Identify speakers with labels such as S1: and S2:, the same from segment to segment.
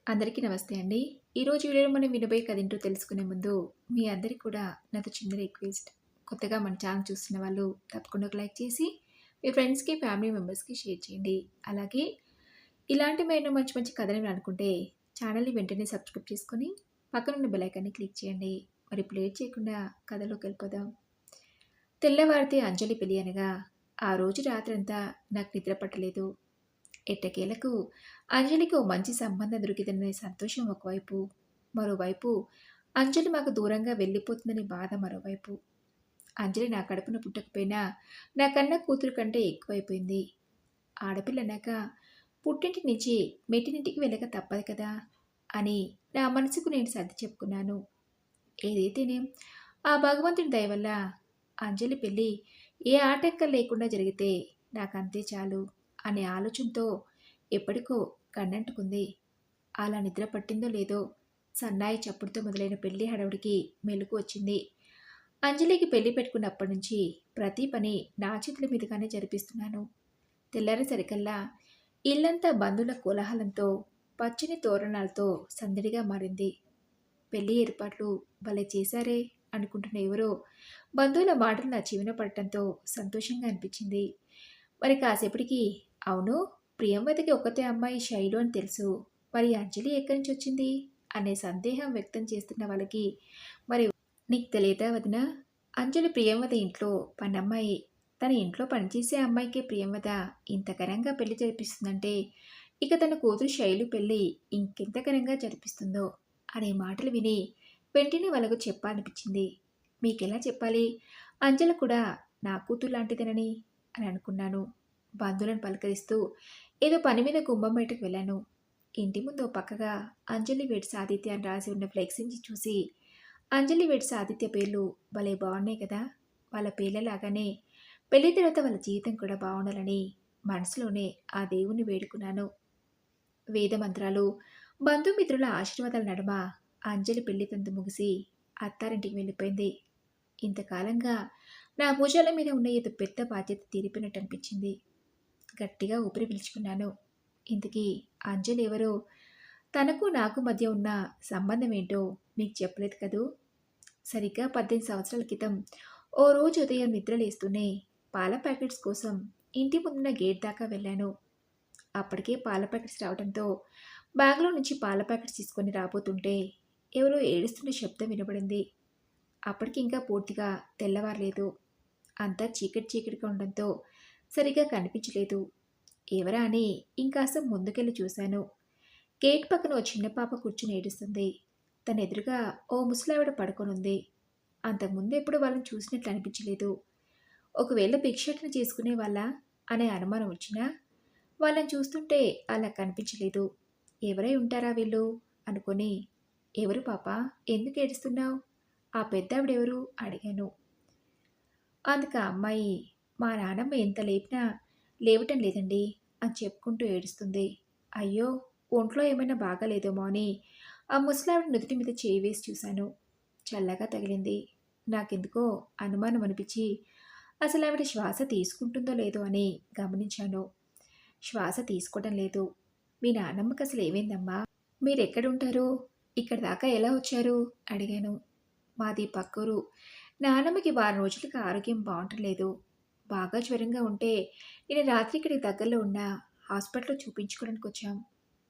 S1: అందరికీ నమస్తే అండి. ఈరోజు వీడియోలో మనం వినబోయే కథ ఏంటో తెలుసుకునే ముందు, మీ అందరికి కూడా నాతో చిన్న రిక్వెస్ట్. కొత్తగా మన ఛానల్ చూస్తున్న వాళ్ళు తప్పకుండా ఒక లైక్ చేసి, మీ ఫ్రెండ్స్‌కి, ఫ్యామిలీ మెంబర్స్‌కి షేర్ చేయండి. అలాగే ఇలాంటి మరెన్నో మంచి మంచి కథలు వినాలనుకుంటే ఛానల్‌ని వెంటనే సబ్స్క్రైబ్ చేసుకొని, పక్కనున్న బెల్ ఐకాన్‌ని క్లిక్ చేయండి. మరి ఇప్పుడు లేట్ చేయకుండా కథలోకి వెళ్ళిపోదాం. తెల్లవారితే అంజలి పెళ్లి అనగా, ఆ రోజు రాత్రంతా నాకు నిద్ర పట్టలేదు. ఎట్టకేలకు అంజలికి ఓ మంచి సంబంధం దొరికిందనే సంతోషం ఒకవైపు, మరోవైపు అంజలి మాకు దూరంగా వెళ్ళిపోతుందనే బాధ మరోవైపు. అంజలి నా కడుపున పుట్టకపోయినా నా కన్న కూతురు కంటే ఎక్కువైపోయింది. ఆడపిల్లన్నాక పుట్టింటి నుంచి మెట్టినింటికి వెళ్ళక తప్పదు కదా అని నా మనసుకు నేను సర్ది చెప్పుకున్నాను. ఏదైతేనేం ఆ భగవంతుని దయ వల్ల అంజలి పెళ్ళి ఏ ఆటంకం లేకుండా జరిగితే నాకంతే చాలు అనే ఆలోచనతో ఎప్పటికో కన్నంటుకుంది. అలా నిద్ర పట్టిందో లేదో సన్నాయి చప్పుడుతో మొదలైన పెళ్లి హడావుడికి మెలకు వచ్చింది. అంజలికి పెళ్లి పెట్టుకున్నప్పటి నుంచి ప్రతి పని నా చేతుల మీదుగానే జరిపిస్తున్నాను. తెల్లారేసరికల్లా ఇల్లంతా బంధువుల కోలాహలంతో, పచ్చని తోరణాలతో సందడిగా మారింది. పెళ్లి ఏర్పాట్లు భలే చేశారే అనుకుంటున్న ఎవరో బంధువుల మాటలు నా చెవిన పడటంతో సంతోషంగా అనిపించింది. మరి కాసేపటికి, అవును, ప్రియంవదకి ఒక్కతే అమ్మాయి శైలు అని తెలుసు. మరి అంజలి ఎక్కడి నుంచి వచ్చింది అనే సందేహం వ్యక్తం చేస్తున్న వాళ్ళకి, మరి నీకు తెలియదా వదినా? అంజలి ప్రియంవద ఇంట్లో పనమ్మాయి. తన ఇంట్లో పనిచేసే అమ్మాయికే ప్రియంవద ఇంత ఘనంగా పెళ్లి జరిపిస్తుందంటే, ఇక తన కూతురు శైలు పెళ్లి ఇంకెంత ఘనంగా జరిపిస్తుందో అనే మాటలు విని వెంటనే వాళ్ళకు చెప్పాలనిపించింది. మీకెలా చెప్పాలి? అంజలి కూడా నా కూతురు లాంటిదేనని అని అనుకున్నాను. బంధువులను పలకరిస్తూ ఏదో పని మీద గుమ్మం బయటకు వెళ్ళాను. ఇంటి ముందు ఓ పక్కగా అంజలి వెడ్స్ ఆదిత్య అని రాసి ఉన్న ఫ్లెక్సీని చూసి, అంజలి వెడ్స్ ఆదిత్య పేర్లు భలే బాగున్నాయి కదా, వాళ్ళ పేర్లలాగానే పెళ్లి తర్వాత వాళ్ళ జీవితం కూడా బాగుండాలని మనసులోనే ఆ దేవుణ్ణి వేడుకున్నాను. వేదమంత్రాలు, బంధుమిత్రుల ఆశీర్వాదాల నడుమ అంజలి పెళ్లి తంతు ముగిసి అత్తారింటికి వెళ్ళిపోయింది. ఇంతకాలంగా నా భుజాల మీద ఉన్న ఏదో పెద్ద బాధ్యత తీరిపోయినట్టు అనిపించింది. గట్టిగా ఊపిరి పీల్చుకున్నాను. ఇంతకీ అంజలి ఎవరో, తనకు నాకు మధ్య ఉన్న సంబంధం ఏంటో మీకు చెప్పలేదు కదూ. సరిగ్గా 18 సంవత్సరాల క్రితం ఓ రోజు ఉదయం నిద్రలేస్తూనే పాల ప్యాకెట్స్ కోసం ఇంటి ముందున్న గేట్ దాకా వెళ్ళాను. అప్పటికే పాల ప్యాకెట్స్ రావడంతో బ్యాగ్లో నుంచి పాల ప్యాకెట్స్ తీసుకొని రాబోతుంటే ఎవరో ఏడుస్తున్న శబ్దం వినబడింది. అప్పటికి ఇంకా పూర్తిగా తెల్లవారలేదు. అంతా చీకటి చీకటిగా ఉండడంతో సరిగా కనిపించలేదు. ఎవరా అని ఇంకాస్త ముందుకెళ్ళి చూశాను. గేట్ పక్కన ఓ చిన్న పాప కూర్చుని ఏడుస్తుంది. తన ఎదురుగా ఓ ముసలావిడ పడుకొనుంది. అంతకుముందు ఎప్పుడు వాళ్ళని చూసినట్లు అనిపించలేదు. ఒకవేళ భిక్షాటన చేసుకునే వాళ్ళ అనే అనుమానం వచ్చినా వాళ్ళని చూస్తుంటే అలా కనిపించలేదు. ఎవరై ఉంటారా వీళ్ళు అనుకొని, ఎవరు పాప, ఎందుకు ఏడుస్తున్నావు, ఆ పెద్దావిడెవరు అడిగాను. అందుకు ఆ అమ్మాయి, మా నానమ్మ ఎంత లేపినా లేవటం లేదండి అని చెప్పుకుంటూ ఏడుస్తుంది. అయ్యో, ఒంట్లో ఏమైనా బాగాలేదేమో అని ఆ ముసలావిడ నుదుటి మీద చేయి వేసి చూశాను. చల్లగా తగిలింది. నాకెందుకో అనుమానం అనిపించి అసలు ఆవిడ శ్వాస తీసుకుంటుందో లేదో అని గమనించాను. శ్వాస తీసుకోవటం లేదు. మీ నానమ్మకి అసలు ఏమైందమ్మా, మీరెక్కడుంటారు, ఇక్కడ దాకా ఎలా వచ్చారు అడిగాను. మాది పక్కూరు. నానమ్మకి వారం రోజులుగా ఆరోగ్యం బాగుంటలేదు. బాగా జ్వరంగా ఉంటే నేను రాత్రి ఇక్కడికి దగ్గరలో ఉన్న హాస్పిటల్లో చూపించుకోవడానికి వచ్చాం.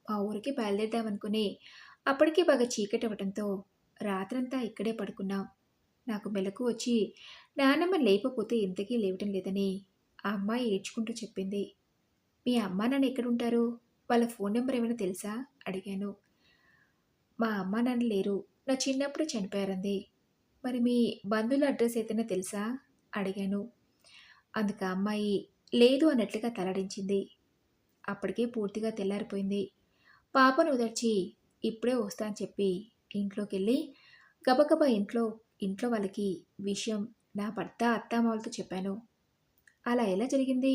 S1: మా ఊరికి బయలుదేరదామనుకుని అప్పటికే బాగా చీకటి అవ్వడంతో రాత్రంతా ఇక్కడే పడుకున్నాం. నాకు మెలకు వచ్చి నానమ్మ లేకపోతే ఇంతకీ లేవటం లేదని ఆ అమ్మాయి ఏడ్చుకుంటూ చెప్పింది. మీ అమ్మా నాన్న ఎక్కడుంటారు, వాళ్ళ ఫోన్ నెంబర్ ఏమైనా తెలుసా అడిగాను. మా అమ్మా నాన్న లేరు, నా చిన్నప్పుడు చనిపోయారంది. మరి మీ బంధువుల అడ్రస్ ఏదైనా తెలుసా అడిగాను. అందుకు ఆ అమ్మాయి లేదు అన్నట్లుగా తలడించింది. అప్పటికే పూర్తిగా తెల్లారిపోయింది. పాపను ఉదర్చి ఇప్పుడే వస్తా అని చెప్పి ఇంట్లోకెళ్ళి గబగబా ఇంట్లో ఇంట్లో వాళ్ళకి విషయం నా భర్త అత్తామావలతో చెప్పాను. అలా ఎలా జరిగింది?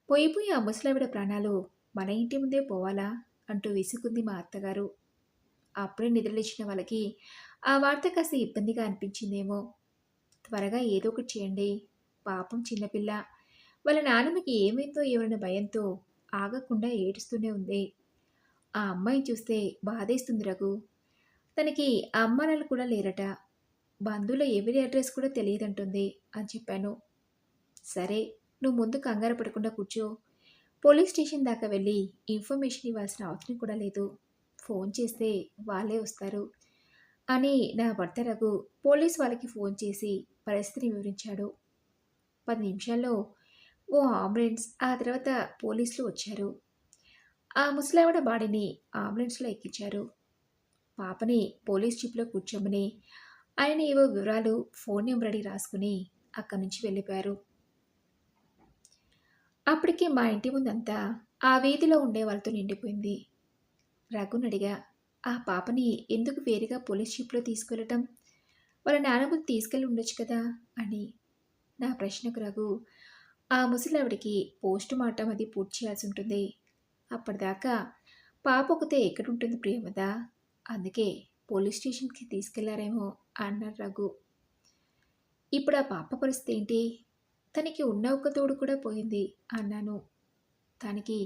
S1: పోయిపోయి ఆ ముసలావిడ ప్రాణాలు మన ఇంటి ముందే పోవాలా అంటూ విసుకుంది మా అత్తగారు. అప్పుడే నిద్రలేచిన వాళ్ళకి ఆ వార్త కాస్త ఇబ్బందిగా అనిపించిందేమో. త్వరగా ఏదో ఒకటి చేయండి, పాపం చిన్నపిల్ల, వాళ్ళ నాన్నమ్మకి ఏమైందో ఏమన్న భయంతో ఆగకుండా ఏడుస్తూనే ఉంది. ఆ అమ్మాయిని చూస్తే బాధేస్తుంది రఘు. తనకి అమ్మానాన్నలు కూడా లేరట. బంధువుల ఎవరి అడ్రస్ కూడా తెలియదంటుంది అని చెప్పాను. సరే, నువ్వు ముందు కంగారు పడకుండా కూర్చో. పోలీస్ స్టేషన్ దాకా వెళ్ళి ఇన్ఫర్మేషన్ ఇవ్వాల్సిన అవసరం కూడా లేదు. ఫోన్ చేస్తే వాళ్ళే వస్తారు అని నా భర్త రఘు పోలీస్ వాళ్ళకి ఫోన్ చేసి పరిస్థితిని వివరించాడు. 10 నిమిషాల్లో ఓ అంబులెన్స్, ఆ తర్వాత పోలీసులు వచ్చారు. ఆ ముసలావిడ బాడీని అంబులెన్స్‌లో ఎక్కించారు. పాపని పోలీస్ జీప్‌లో కూర్చోమని ఆయన ఏవో వివరాలు, ఫోన్ నెంబర్ అడిగి రాసుకుని అక్కడి నుంచి వెళ్ళిపోయారు. అప్పటికి మా ఇంటి ముందంతా ఆ వీధిలో ఉండే వాళ్ళతో నిండిపోయింది. రఘునడిగా, "ఆ పాపని ఎందుకు వేరేగా పోలీస్ జీప్‌లో తీసుకెళ్ళటం? వాళ్ళ నాన్న ముందు తీసుకెళ్ళి ఉండొచ్చు కదా" అని. నా ప్రశ్నకు రఘు, "ఆ ముసలావిడకి పోస్ట్ మార్టం అది పూర్తి చేయాల్సి ఉంటుంది. అప్పటిదాకా పాప ఒకతే ఎక్కడుంటుంది ప్రియమద. అందుకే పోలీస్ స్టేషన్‌కి తీసుకెళ్లారేమో" అన్నాడు రఘు. "ఇప్పుడు ఆ పాప పరిస్థితి ఏంటి? తనకి ఉన్న ఒక్క తోడు కూడా పోయింది" అన్నాను. "దానికి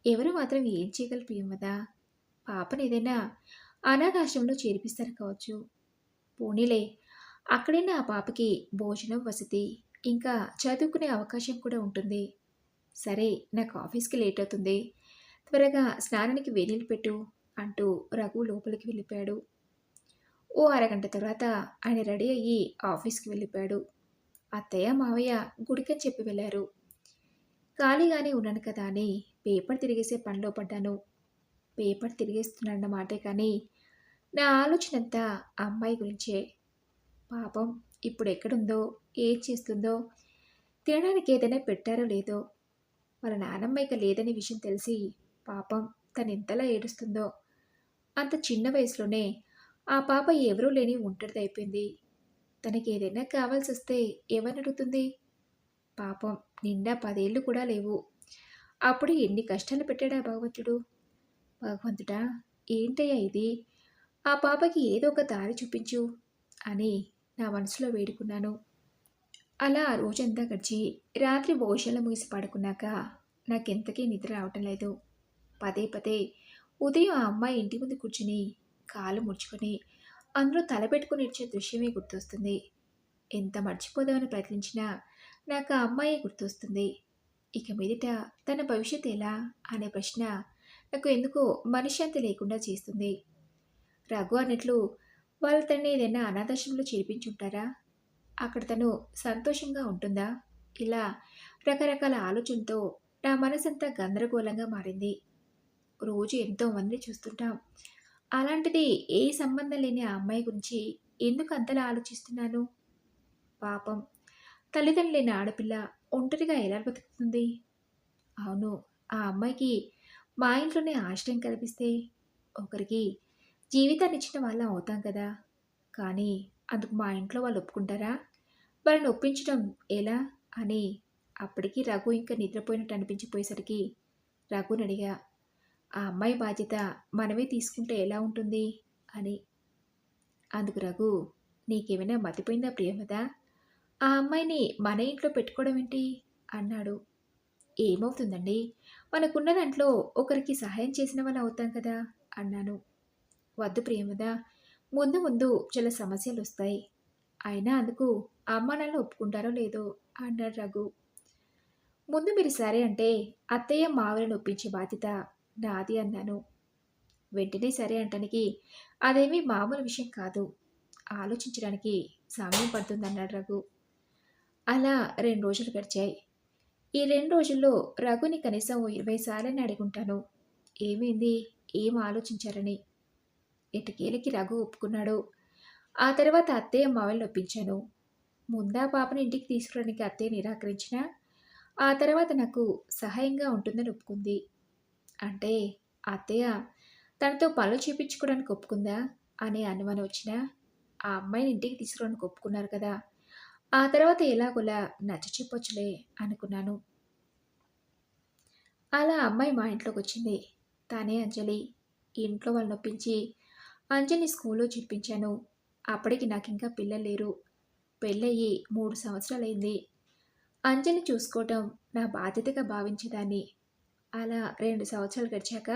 S1: ఎవరు మాత్రం ఏం చేయగలరు ప్రియమద? పాపని ఏదైనా అనాథాశ్రమంలో చేర్పిస్తారు కావచ్చు. పోనీలే, అక్కడైనా ఆ పాపకి భోజనం, వసతి, ఇంకా చదువుకునే అవకాశం కూడా ఉంటుంది. సరే, నాకు ఆఫీస్‌కి లేట్ అవుతుంది. త్వరగా స్నానానికి వేనీళ్ళు పెట్టు" అంటూ రఘు లోపలికి వెళ్ళిపోయాడు. ఓ అరగంట తర్వాత ఆయన రెడీ అయ్యి ఆఫీస్‌కి వెళ్ళిపోయాడు. అత్తయ్య, మావయ్య గుడికని చెప్పి వెళ్ళారు. ఖాళీగానే ఉన్నాను కదా అని పేపర్ తిరిగేసే పనిలో పడ్డాను. పేపర్ తిరిగేస్తున్నానన్న మాటే కానీ నా ఆలోచనంతా ఆ అమ్మాయి గురించే. పాపం ఇప్పుడెక్కడుందో, ఏం చేస్తుందో, తినడానికి ఏదైనా పెట్టారో లేదో, వాళ్ళ నానమ్మ ఇక లేదనే విషయం తెలిసి పాపం తనెంతలా ఏడుస్తుందో. అంత చిన్న వయసులోనే ఆ పాప ఎవరూ లేని ఒంటరిదయిపోయింది. తనకేదైనా కావాల్సొస్తే ఎవరినడుగుతుంది? పాపం నిండా 10 ఏళ్ళు కూడా లేవు. అప్పుడే ఎన్ని కష్టాలు పెట్టాడా భగవంతుడు! భగవంతుడా! ఏంటయ్యా ఇది? ఆ పాపకి ఏదో ఒక దారి చూపించు అని నా మనసులో వేడుకున్నాను. అలా ఆ రోజంతా గడిచి రాత్రి భోజనాలు ముగిసి పడుకున్నాక నాకెంతకీ నిద్ర రావటం లేదు. పదే పదే ఉదయం ఆ అమ్మాయి ఇంటి ముందు కూర్చుని కాళ్ళు ముడుచుకొని అందులో తలపెట్టుకుని ఏడ్చే దృశ్యమే గుర్తొస్తుంది. ఎంత మర్చిపోదామని ప్రయత్నించినా నాకు ఆ అమ్మాయే గుర్తొస్తుంది. ఇక మీదట తన భవిష్యత్తు ఎలా అనే ప్రశ్న నాకు ఎందుకో మనశ్శాంతి లేకుండా చేస్తుంది. రఘు అన్నట్లు వాళ్ళు తనని ఏదైనా అనాథాశ్రమంలో చేర్పించుంటారా? అక్కడ తను సంతోషంగా ఉంటుందా? ఇలా రకరకాల ఆలోచనతో నా మనసంతా గందరగోళంగా మారింది. రోజు ఎంతో మందిని చూస్తుంటాం. అలాంటిది ఏ సంబంధం లేని ఆ అమ్మాయి గురించి ఎందుకు అంతలా ఆలోచిస్తున్నాను? పాపం తల్లిదండ్రులు లేని ఆడపిల్ల ఒంటరిగా ఎలా బతుకుతుంది? అవును, ఆ అమ్మాయికి మా ఇంట్లోనే ఆశ్రయం కల్పిస్తే ఒకరికి జీవితాన్ని ఇచ్చిన వాళ్ళం అవుతాం కదా! కానీ అందుకు మా ఇంట్లో వాళ్ళు ఒప్పుకుంటారా? వాళ్ళని ఒప్పించడం ఎలా? అని అప్పటికి రఘు ఇంకా నిద్రపోయినట్టు అనిపించిపోయేసరికి రఘునడిగా, "ఆ అమ్మాయి బాధ్యత మనమే తీసుకుంటే ఎలా ఉంటుంది?" అని. అందుకు రఘు, "నీకేమైనా మతిపోయిందా ప్రియమదా? ఆ అమ్మాయిని మన ఇంట్లో పెట్టుకోవడం ఏంటి?" అన్నాడు. "ఏమవుతుందండి? మనకున్న దాంట్లో ఒకరికి సహాయం చేసిన వాళ్ళం అవుతాం కదా!" అన్నాను. "వద్దు ప్రియమదా, ముందు ముందు చాలా సమస్యలొస్తాయి. అయినా అందుకు అమ్మానాన్న ఒప్పుకుంటారో లేదో" అన్నాడు రఘు. "ముందు మీరు సరే అంటే అత్తయ్య, మావయ్యలను ఒప్పించే బాధ్యత నాది" అన్నాను. వెంటనే సరే అంటానికి అదేమీ మామూలు విషయం కాదు. ఆలోచించడానికి సమయం పడుతుందన్నాడు రఘు. అలా 2 రోజులు గడిచాయి. ఈ 2 రోజుల్లో రఘుని కనీసం ఓ 20 సార్లైనా అడిగుంటాను. ఏమైంది? ఏం ఆలోచించారని. ఎట్టకేలకి రఘు ఒప్పుకున్నాడు. ఆ తర్వాత అత్తయ్య, మావయ్యలను ఒప్పించాను. ముందా పాపని ఇంటికి తీసుకురావడానికి అత్తయ్య నిరాకరించినా, ఆ తర్వాత నాకు సహాయంగా ఉంటుందని ఒప్పుకుంది. అంటే అత్తయ్య తనతో పనులు చేపించుకోవడానికి ఒప్పుకుందా అనే అనుమానం వచ్చినా, ఆ అమ్మాయిని ఇంటికి తీసుకురావడానికి ఒప్పుకున్నారు కదా! ఆ తర్వాత ఎలాగోలా నచ్చచెప్పొచ్చులే అనుకున్నాను. అలా అమ్మాయి మా ఇంట్లోకొచ్చింది. తనే అంజలి. ఇంట్లో వాళ్ళనొప్పించి అంజలిని స్కూల్లో చేర్పించాను. అప్పటికి నాకింకా పిల్లలు లేరు. పెళ్ళయ్యి 3 సంవత్సరాలయింది. అంజలిని చూసుకోవటం నా బాధ్యతగా భావించేదాన్ని. అలా 2 సంవత్సరాలు గడిచాక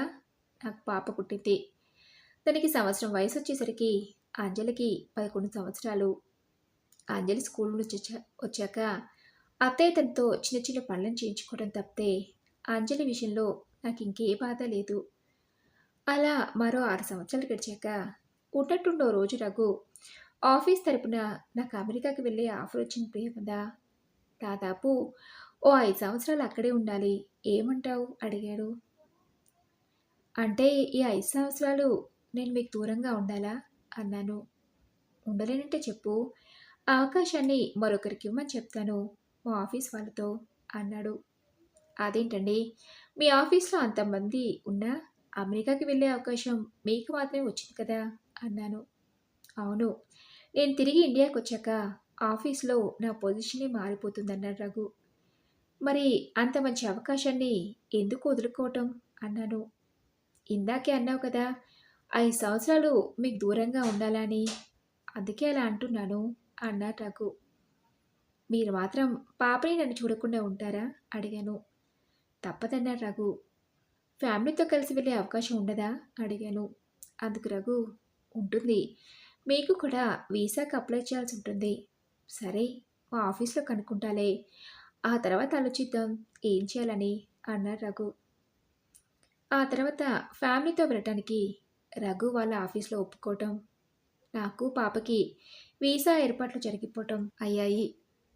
S1: నాకు పాప పుట్టింది. తనకి సంవత్సరం వయసొచ్చేసరికి అంజలికి 11 సంవత్సరాలు. అంజలి స్కూల్ నుంచి వచ్చాక అత్తయ్య తనతో చిన్న చిన్న పనులను చేయించుకోవడం తప్పితే అంజలి విషయంలో నాకింకే బాధ లేదు. అలా మరో 6 సంవత్సరాలు గడిచాక ఉన్నట్టుండో రోజు రఘు ఆఫీస్ తరపున నాకు అమెరికాకి వెళ్ళే ఆఫర్ వచ్చింది ప్రియమదా. దాదాపు ఓ 5 సంవత్సరాలు అక్కడే ఉండాలి. ఏమంటావు అడిగాడు. అంటే ఈ 5 సంవత్సరాలు నేను మీకు దూరంగా ఉండాలా అన్నాను. ఉండలేనంటే చెప్పు. ఆ అవకాశాన్ని మరొకరికి ఇవ్వమని చెప్తాను మా ఆఫీస్ వాళ్ళతో అన్నాడు. అదేంటండి, మీ ఆఫీస్లో అంతమంది ఉన్నా అమెరికాకి వెళ్ళే అవకాశం మీకు మాత్రమే వచ్చింది కదా అన్నాను. అవును, నేను తిరిగి ఇండియాకి వచ్చాక ఆఫీస్లో నా పొజిషనే మారిపోతుందన్నాడు రఘు. మరి అంత మంచి అవకాశాన్ని ఎందుకు వదులుకోవటం అన్నాను. ఇందాకే అన్నావు కదా 5 సంవత్సరాలు మీకు దూరంగా ఉండాలని, అందుకే అలా అంటున్నాను అన్నాడు రఘు. మీరు మాత్రం పాపని నన్ను చూడకుండా ఉంటారా అడిగాను. తప్పదన్నాడు రఘు. ఫ్యామిలీతో కలిసి వెళ్ళే అవకాశం ఉండదా అడిగాను. అందుకు రఘు, ఉంటుంది. మీకు కూడా వీసాకి అప్లై చేయాల్సి ఉంటుంది. సరే, మా ఆఫీస్లో కనుక్కుంటాలే, ఆ తర్వాత ఆలోచిద్దాం ఏం చేయాలని అన్నాడు రఘు. ఆ తర్వాత ఫ్యామిలీతో వెళ్ళటానికి రఘు వాళ్ళ ఆఫీస్లో ఒప్పుకోవటం, నాకు పాపకి వీసా ఏర్పాట్లు జరిగిపోవటం అయ్యాయి.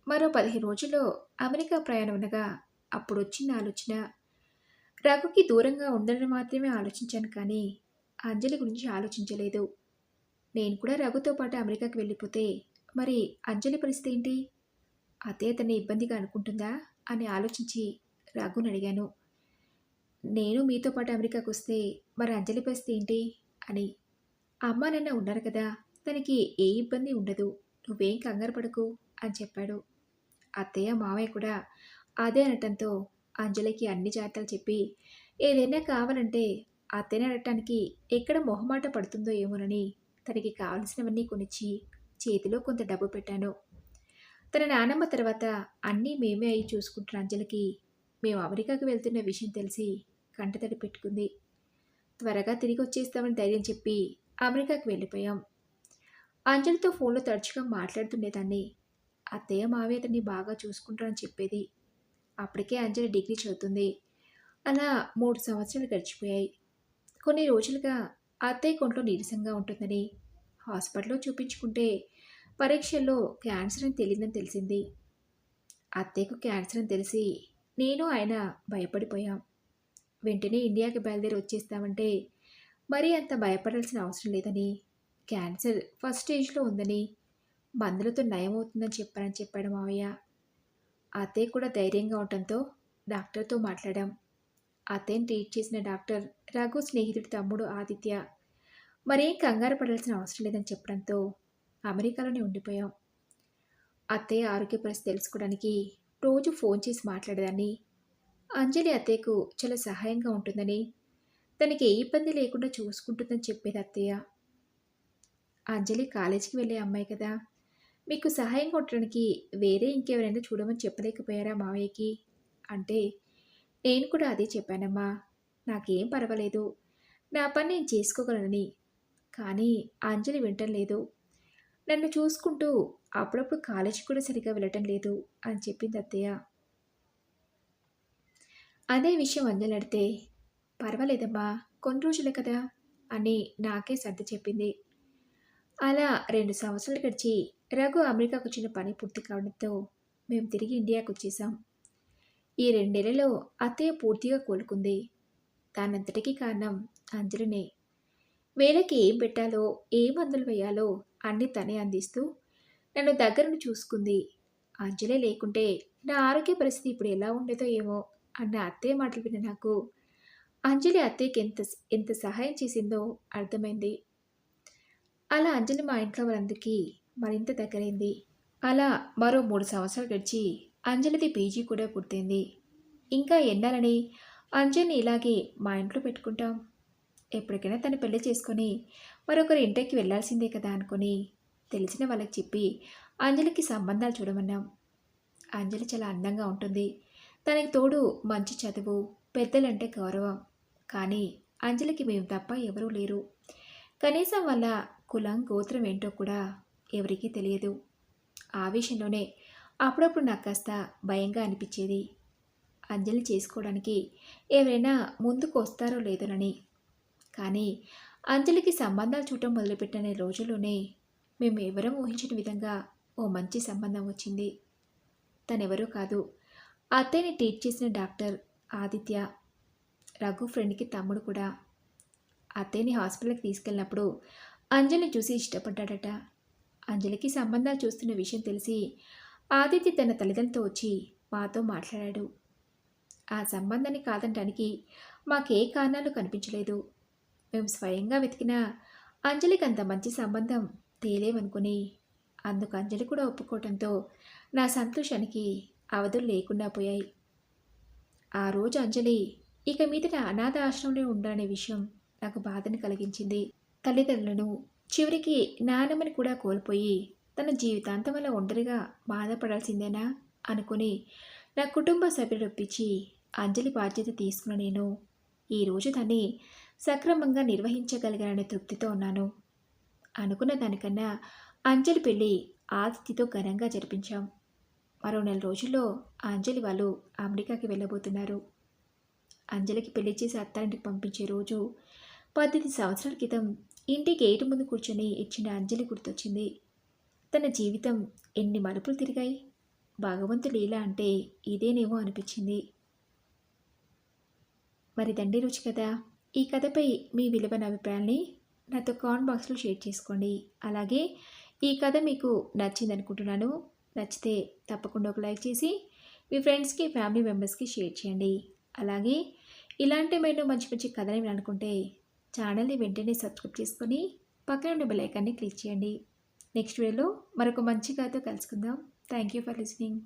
S1: మరో 15 రోజుల్లో అమెరికా ప్రయాణం అనగా అప్పుడొచ్చిన ఆలోచన. రఘుకి దూరంగా ఉండడం మాత్రమే ఆలోచించాను కానీ అంజలి గురించి ఆలోచించలేదు. నేను కూడా రఘుతో పాటు అమెరికాకి వెళ్ళిపోతే మరి అంజలి పరిస్థితి ఏంటి? అదే తన ఇబ్బందిగా అనుకుంటుందా అని ఆలోచించి రఘుని అడిగాను. నేను మీతో పాటు అమెరికాకు వస్తే మరి అంజలి పరిస్థితి ఏంటి అని. అమ్మ నాన్న ఉన్నారు కదా, తనకి ఏ ఇబ్బంది ఉండదు, నువ్వేం కంగారు పడకు అని చెప్పాడు. అత్తయ్య మావయ్య కూడా అదే అనటంతో అంజలికి అన్ని జాగ్రత్తలు చెప్పి ఏదైనా కావాలంటే అత్తయ్యని అడగటానికి ఎక్కడ మొహమాట పడుతుందో ఏమోనని తనకి కావలసినవన్నీ కొనిచ్చి చేతిలో కొంత డబ్బు పెట్టాను. తన నానమ్మ తర్వాత అన్నీ మేమే అయి చూసుకుంటున్న అంజలికి మేము అమెరికాకు వెళ్తున్న విషయం తెలిసి కంటతడి పెట్టుకుంది. త్వరగా తిరిగి వచ్చేస్తామని ధైర్యం చెప్పి అమెరికాకి వెళ్ళిపోయాం. అంజలితో ఫోన్లో తరచుగా మాట్లాడుతుండేదాన్ని. అత్తయ్య మావయ్య అతన్ని బాగా చూసుకుంటారని చెప్పేది. అప్పటికే అంజలి డిగ్రీ చదువుతుంది. అలా 3 సంవత్సరాలు గడిచిపోయాయి. కొన్ని రోజులుగా అత్తయ్య కొంట్లో నీరసంగా ఉంటుందని హాస్పిటల్లో చూపించుకుంటే పరీక్షల్లో క్యాన్సర్ అని తెలియదని తెలిసింది. అత్తయ్యకు క్యాన్సర్ అని తెలిసి నేను ఆయన భయపడిపోయాం. వెంటనే ఇండియాకి బయలుదేరి వచ్చేస్తామంటే మరీ అంత భయపడాల్సిన అవసరం లేదని, క్యాన్సర్ ఫస్ట్ స్టేజ్లో ఉందని, మందులతో నయమవుతుందని చెప్పాడు మావయ్య. అత్తయ్య కూడా ధైర్యంగా ఉండటంతో డాక్టర్తో మాట్లాడాం. అత్తయ్యని ట్రీట్ చేసిన డాక్టర్ రఘు స్నేహితుడి తమ్ముడు ఆదిత్య. మరేం కంగారు పడాల్సిన అవసరం లేదని చెప్పడంతో అమెరికాలోనే ఉండిపోయాం. అత్తయ్య ఆరోగ్య పరిస్థితి తెలుసుకోవడానికి రోజు ఫోన్ చేసి మాట్లాడేదాన్ని. అంజలి అత్తయ్యకు చాలా సహాయంగా ఉంటుందని, తనకి ఏ ఇబ్బంది లేకుండా చూసుకుంటుందని చెప్పేది అత్తయ్య. అంజలి కాలేజీకి వెళ్ళే అమ్మాయి కదా, మీకు సహాయంగా ఉండడానికి వేరే ఇంకెవరైనా చూడమని చెప్పలేకపోయారా మావయ్యకి అంటే, నేను కూడా అదే చెప్పానమ్మా. నాకేం పర్వాలేదు, నా పని నేను చేసుకోగలనని. కానీ అంజలి వింటం లేదు. నన్ను చూసుకుంటూ అప్పుడప్పుడు కాలేజీకి కూడా సరిగ్గా వెళ్ళటం లేదు అని చెప్పింది అత్తయ్య. అదే విషయం అంజలి అడిగితే, పర్వాలేదమ్మా, కొన్ని రోజులే కదా అని నాకే సర్ది చెప్పింది. అలా 2 సంవత్సరాలు గడిచి రఘు అమెరికాకు వచ్చిన పని పూర్తి కావడంతో మేము తిరిగి ఇండియాకు వచ్చేసాం. ఈ 2 నెలల్లో అత్తయ్య పూర్తిగా కోలుకుంది. దానంతటికీ కారణం అంజలినే. వేళకి ఏం పెట్టాలో, ఏ మందులు వేయాలో అన్నీ తనే అందిస్తూ నన్ను దగ్గరను చూసుకుంది. అంజలే లేకుంటే నా ఆరోగ్య పరిస్థితి ఇప్పుడు ఎలా ఉండేదో ఏమో అన్న అత్తయ్య మాటలు విన్న నాకు అంజలి అత్తయ్యకి ఎంత ఎంత సహాయం చేసిందో అర్థమైంది. అలా అంజలి మా ఇంట్లో వాళ్ళందరికీ మరింత దగ్గరైంది. అలా మరో 3 సంవత్సరాలు గడిచి అంజలిది పీజీ కూడా పూర్తయింది. ఇంకా ఎన్నాలని అంజలిని ఇలాగే మా ఇంట్లో పెట్టుకుంటాం? ఎప్పటికైనా తను పెళ్లి చేసుకొని మరొకరి ఇంటికి వెళ్ళాల్సిందే కదా అనుకొని తెలిసిన వాళ్ళకి చెప్పి అంజలికి సంబంధాలు చూడమన్నాం. అంజలి చాలా అందంగా ఉంటుంది. తనకి తోడు మంచి చదువు, పెద్దలంటే గౌరవం. కానీ అంజలికి మేము తప్ప ఎవరూ లేరు. కనీసం వాళ్ళ కులం, గోత్రం ఏంటో కూడా ఎవరికీ తెలియదు. ఆ విషయంలోనే అప్పుడప్పుడు నాకు కాస్త భయంగా అనిపించేది. అంజలిని చేసుకోవడానికి ఎవరైనా ముందుకు వస్తారో లేదోనని. కానీ అంజలికి సంబంధాలు చూడటం మొదలుపెట్టిన రోజుల్లోనే మేము ఎవరం ఊహించిన విధంగా ఓ మంచి సంబంధం వచ్చింది. తనెవరో కాదు, అత్తయ్యని ట్రీట్ చేసిన డాక్టర్ ఆదిత్య, రఘు ఫ్రెండ్కి తమ్ముడు కూడా. అత్తయ్యని హాస్పిటల్కి తీసుకెళ్ళినప్పుడు అంజలిని చూసి ఇష్టపడ్డాడట. అంజలికి సంబంధాలు చూస్తున్న విషయం తెలిసి ఆదిత్య తన తల్లిదండ్రులతో వచ్చి మాతో మాట్లాడాడు. ఆ సంబంధాన్ని కాదనడానికి మాకే కారణాలు కనిపించలేదు. మేము స్వయంగా వెతికినా అంజలికి అంత మంచి సంబంధం తేలేవనుకుని అందుకు అంజలి కూడా ఒప్పుకోవటంతో నా సంతోషానికి అవధులు లేకుండా పోయాయి. ఆ రోజు అంజలి ఇక మీదట అనాథ ఆశ్రమంలో ఉండాలనే విషయం నాకు బాధని కలిగించింది. తల్లిదండ్రులను, చివరికి నానమ్మని కూడా కోల్పోయి తన జీవితాంతం వల్ల ఒంటరిగా బాధపడాల్సిందేనా అనుకుని నా కుటుంబ సభ్యులు ఒప్పించి అంజలి బాధ్యత తీసుకున్న నేను ఈరోజు దాన్ని సక్రమంగా నిర్వహించగలిగాననే తృప్తితో ఉన్నాను. అనుకున్న దానికన్నా అంజలి పెళ్ళి ఆదిత్యతో ఘనంగా జరిపించాం. మరో 4 రోజుల్లో అంజలి వాళ్ళు అమెరికాకి వెళ్ళబోతున్నారు. అంజలికి పెళ్లి చేసి అత్తారింటికి పంపించే రోజు 18 సంవత్సరాల క్రితం ఇంటి గేటు ముందు కూర్చొని ఇచ్చిన అంజలి గుర్తొచ్చింది. తన జీవితం ఎన్ని మలుపులు తిరిగాయి. భగవంతుడి లీల అంటే ఇదేనేమో అనిపించింది. మరి దండి రుచి కదా. ఈ కథపై మీ విలువైన అభిప్రాయాల్ని నాతో కామెంట్ బాక్స్లో షేర్ చేసుకోండి. అలాగే ఈ కథ మీకు నచ్చిందనుకుంటున్నాను. నచ్చితే తప్పకుండా ఒక లైక్ చేసి మీ ఫ్రెండ్స్కి, ఫ్యామిలీ మెంబర్స్కి షేర్ చేయండి. అలాగే ఇలాంటి మరెన్నో మంచి మంచి కథలు వినాలనుకుంటే ఛానల్ని వెంటనే సబ్స్క్రైబ్ చేసుకొని పక్కన ఉన్న బెల్ ఐకాన్ని క్లిక్ చేయండి. నెక్స్ట్ వీడియోలో మరొక మంచి కథతో కలుసుకుందాం. Thank you for listening.